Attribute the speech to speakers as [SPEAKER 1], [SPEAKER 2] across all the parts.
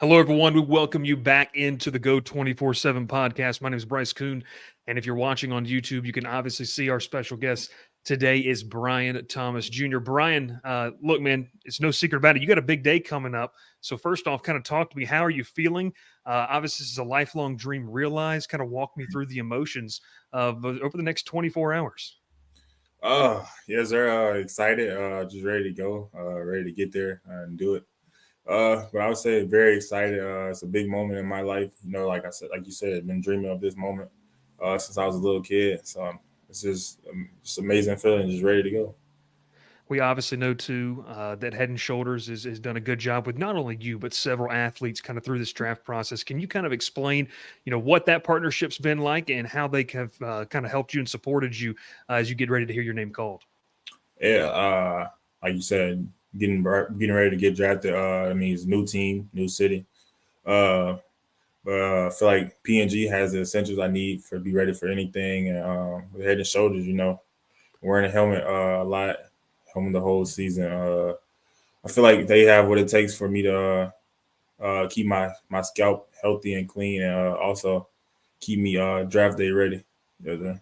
[SPEAKER 1] Hello, everyone. We welcome you back into the Go 24/7 podcast. My name is Bryce Koon. And if you're watching on YouTube, you can obviously see our special guest today is Brian Thomas Jr. Brian, look, man, it's no secret about it. You got a big day coming up. So, first off, kind of talk to me. How are you feeling? Obviously, this is a lifelong dream realized. Kind of walk me through the emotions of over the next 24 hours.
[SPEAKER 2] Yes, sir. Excited. Just ready to go. Ready to get there and do it. But I would say very excited. It's a big moment in my life. Like I said, like you said, I've been dreaming of this moment since I was a little kid. So it's just amazing feeling. Just ready to go.
[SPEAKER 1] We obviously know too that Head and Shoulders has done a good job with not only you but several athletes kind of through this draft process. Can you kind of explain, what that partnership's been like and how they have kind of helped you and supported you as you get ready to hear your name called?
[SPEAKER 2] Yeah. Like you said, getting ready to get drafted. I mean, it's a new team, new city. Uh, but I feel like PNG has the essentials I need for be ready for anything. And with Head and Shoulders, wearing a helmet a lot, helmet the whole season. I feel like they have what it takes for me to keep my scalp healthy and clean, and also keep me draft day ready. Yeah.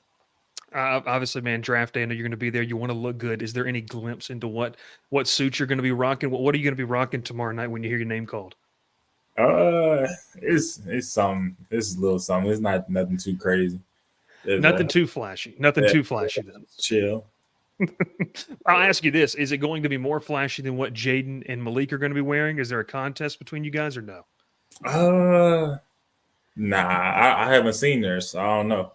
[SPEAKER 1] Obviously, man, draft day. I know you're going to be there. You want to look good. Is there any glimpse into what suits you're going to be rocking? What are you going to be rocking tomorrow night when you hear your name called?
[SPEAKER 2] Uh, it's something. It's a little something. It's not nothing too crazy. It's
[SPEAKER 1] Nothing too flashy. Nothing
[SPEAKER 2] yeah,
[SPEAKER 1] too flashy then.
[SPEAKER 2] chill.
[SPEAKER 1] I'll ask you this: is it going to be more flashy than what Jaden and Malik are going to be wearing? Is there a contest between you guys or no?
[SPEAKER 2] Uh, nah, I haven't seen theirs, so I don't know.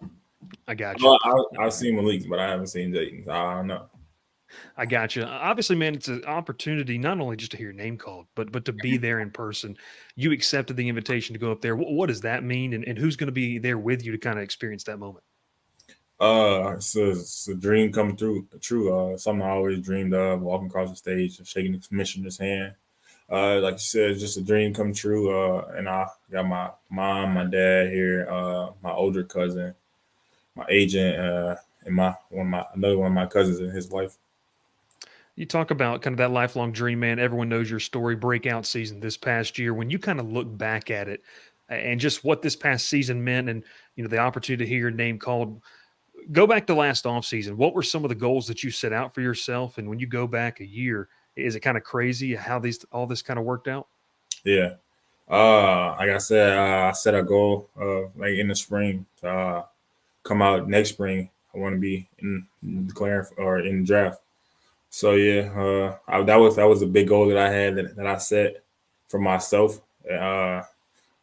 [SPEAKER 1] I got you.
[SPEAKER 2] Well, I've seen Malik's, but I haven't seen Dayton's. I don't know.
[SPEAKER 1] I got you. Obviously, man, it's an opportunity not only just to hear your name called, but to be there in person. You accepted the invitation to go up there. What does that mean, and who's going to be there with you to kind of experience that moment?
[SPEAKER 2] It's a dream come true. Something I always dreamed of, walking across the stage, shaking the commissioner's hand. Like you said, it's just a dream come true. And I got my mom, my dad here, my older cousin, my agent, and another one of my cousins and his wife.
[SPEAKER 1] You talk about kind of that lifelong dream, man. Everyone knows your story, breakout season this past year. When you kind of look back at it and just what this past season meant, and the opportunity to hear your name called, go back to last offseason. What were some of the goals that you set out for yourself? And when you go back a year, is it kind of crazy how these all this kind of worked out?
[SPEAKER 2] Yeah. Like I said, I set a goal like in the spring to come out next spring. I want to be in declaring or in draft. So yeah, that was a big goal that I had that I set for myself. A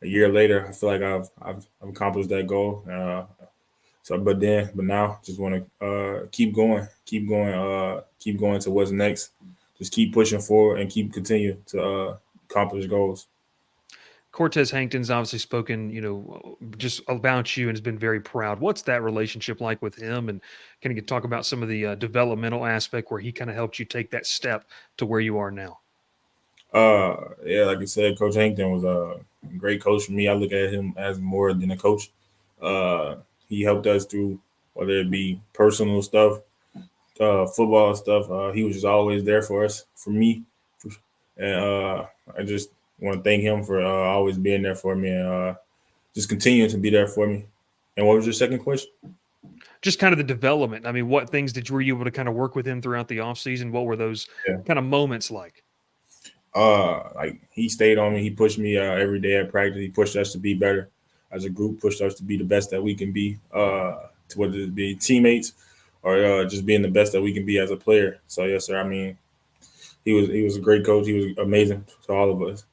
[SPEAKER 2] year later, I feel like I've accomplished that goal. But now, just want to keep going to what's next. Just keep pushing forward and keep continue to accomplish goals.
[SPEAKER 1] Cortez Hankton's obviously spoken, just about you and has been very proud. What's that relationship like with him? And can you talk about some of the developmental aspect where he kind of helped you take that step to where you are now?
[SPEAKER 2] Yeah, like I said, Coach Hankton was a great coach for me. I look at him as more than a coach. Uh, he helped us through whether it be personal stuff, football stuff. He was just always there for us, for me, and I just want to thank him for always being there for me and just continuing to be there for me. And what was your second question?
[SPEAKER 1] Just kind of the development. I mean, what things were you able to kind of work with him throughout the offseason? What were those
[SPEAKER 2] Yeah.
[SPEAKER 1] kind of moments like?
[SPEAKER 2] Like he stayed on me. He pushed me every day at practice. He pushed us to be better as a group. Pushed us to be the best that we can be. To whether it be teammates or just being the best that we can be as a player. So yes, sir. I mean, he was a great coach. He was amazing to all of us.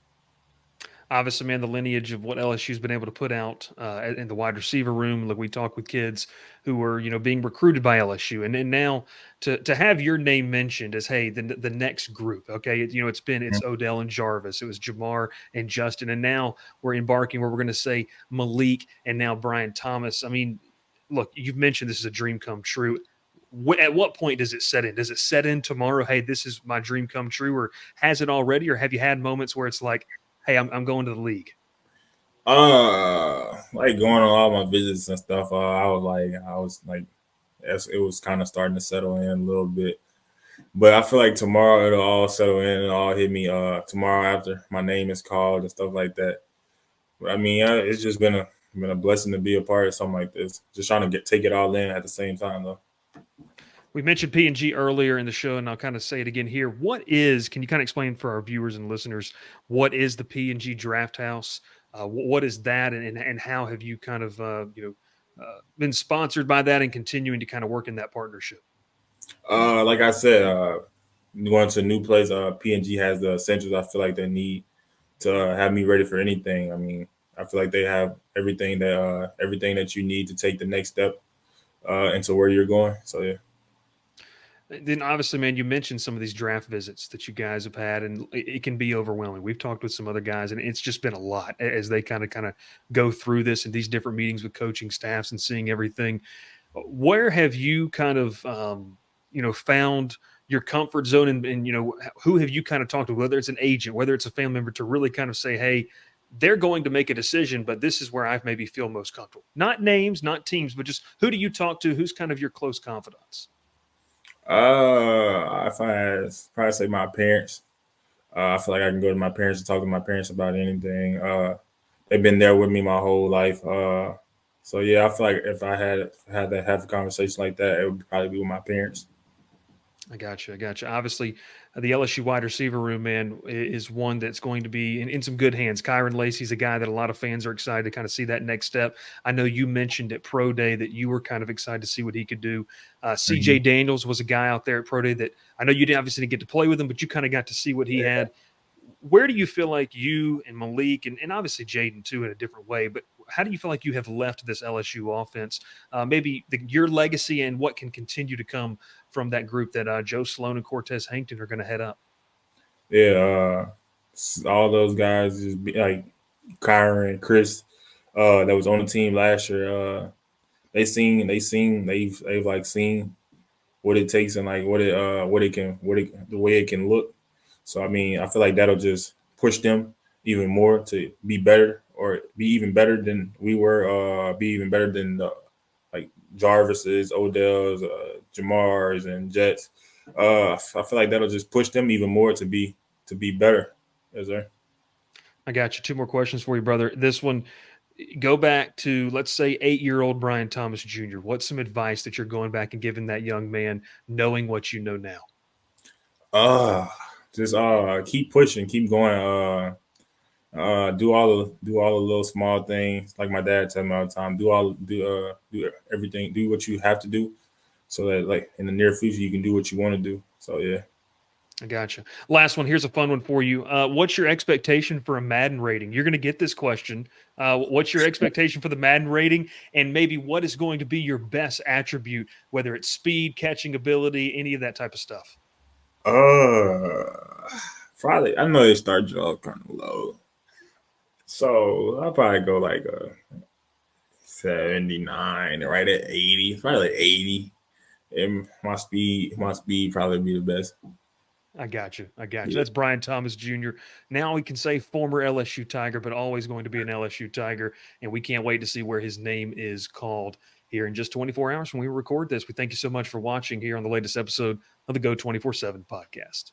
[SPEAKER 1] Obviously, man, the lineage of what LSU's been able to put out in the wide receiver room. Like we talk with kids who were, being recruited by LSU, and now to have your name mentioned as, hey, the next group. Okay, it's Odell and Jarvis, it was Jamar and Justin, and now we're embarking where we're going to say Malik and now Brian Thomas. I mean, look, you've mentioned this is a dream come true. At what point does it set in? Does it set in tomorrow? Hey, this is my dream come true, or has it already? Or have you had moments where it's like, hey, I'm going to the league?
[SPEAKER 2] Like going on all my visits and stuff. I was like, yes, it was kind of starting to settle in a little bit. But I feel like tomorrow it'll all settle in and all hit me. Tomorrow after my name is called and stuff like that. But I mean, it's just been a blessing to be a part of something like this. Just trying to take it all in at the same time though.
[SPEAKER 1] We mentioned P&G earlier in the show, and I'll kind of say it again here. Can you kind of explain for our viewers and listeners, what is the P&G Draft House? What is that, and how have you kind of, been sponsored by that and continuing to kind of work in that partnership?
[SPEAKER 2] Like I said, going to a new place, PNG has the essentials I feel like they need to have me ready for anything. I mean, I feel like they have everything that you need to take the next step into where you're going. So yeah.
[SPEAKER 1] Then obviously, man, you mentioned some of these draft visits that you guys have had, and it can be overwhelming. We've talked with some other guys, and it's just been a lot as they kind of go through this and these different meetings with coaching staffs and seeing everything. Where have you kind of found your comfort zone, and who have you kind of talked to, whether it's an agent, whether it's a family member, to really kind of say, hey, they're going to make a decision, but this is where I maybe feel most comfortable. Not names, not teams, but just who do you talk to? Who's kind of your close confidants?
[SPEAKER 2] If I had probably say my parents. I feel like I can go to my parents and talk to my parents about anything. They've been there with me my whole life. So yeah, I feel like if I had to have a conversation like that, it would probably be with my parents.
[SPEAKER 1] I got you. I got you. Obviously, the LSU wide receiver room, man, is one that's going to be in some good hands. Kyron Lacey's a guy that a lot of fans are excited to kind of see that next step. I know you mentioned at Pro Day that you were kind of excited to see what he could do. CJ
[SPEAKER 2] Mhm.
[SPEAKER 1] Daniels was a guy out there at Pro Day that I know you didn't obviously get to play with him, but you kind of got to see what he had. Where do you feel like you and Malik and obviously Jaden too in a different way, but how do you feel like you have left this LSU offense? Maybe your legacy and what can continue to come from that group that Joe Sloan and Cortez Hankton are going to head up.
[SPEAKER 2] Yeah, all those guys just be like Kyron, Chris, that was on the team last year. They've like seen what it takes and like the way it can look. So I mean, I feel like that'll just push them even more to be better or be even better than we were. Be even better than the like Jarvis's, Odell's, Jamar's, and Jets. I feel like that'll just push them even more to be better. Yes, sir.
[SPEAKER 1] I got you. Two more questions for you, brother. This one, go back to, let's say, 8-year-old Brian Thomas Jr. What's some advice that you're going back and giving that young man, knowing what you know now?
[SPEAKER 2] Uh just keep pushing, keep going. Do all the little small things like my dad tell me all the time. Do everything. Do what you have to do so that like in the near future you can do what you want to do. So yeah.
[SPEAKER 1] I gotcha. Last one. Here's a fun one for you. What's your expectation for a Madden rating? You're going to get this question. What's your expectation for the Madden rating? And maybe what is going to be your best attribute, whether it's speed, catching ability, any of that type of stuff?
[SPEAKER 2] Uh, Probably. I know they start you off kind of low, so I'll probably go like a 79, right at 80. Probably like 80. And my speed probably be the best.
[SPEAKER 1] I got you. I got you.
[SPEAKER 2] Yeah.
[SPEAKER 1] That's Brian Thomas Jr. Now we can say former LSU Tiger, but always going to be an LSU Tiger. And we can't wait to see where his name is called here in just 24 hours when we record this. We thank you so much for watching here on the latest episode of the Go 24/7 podcast.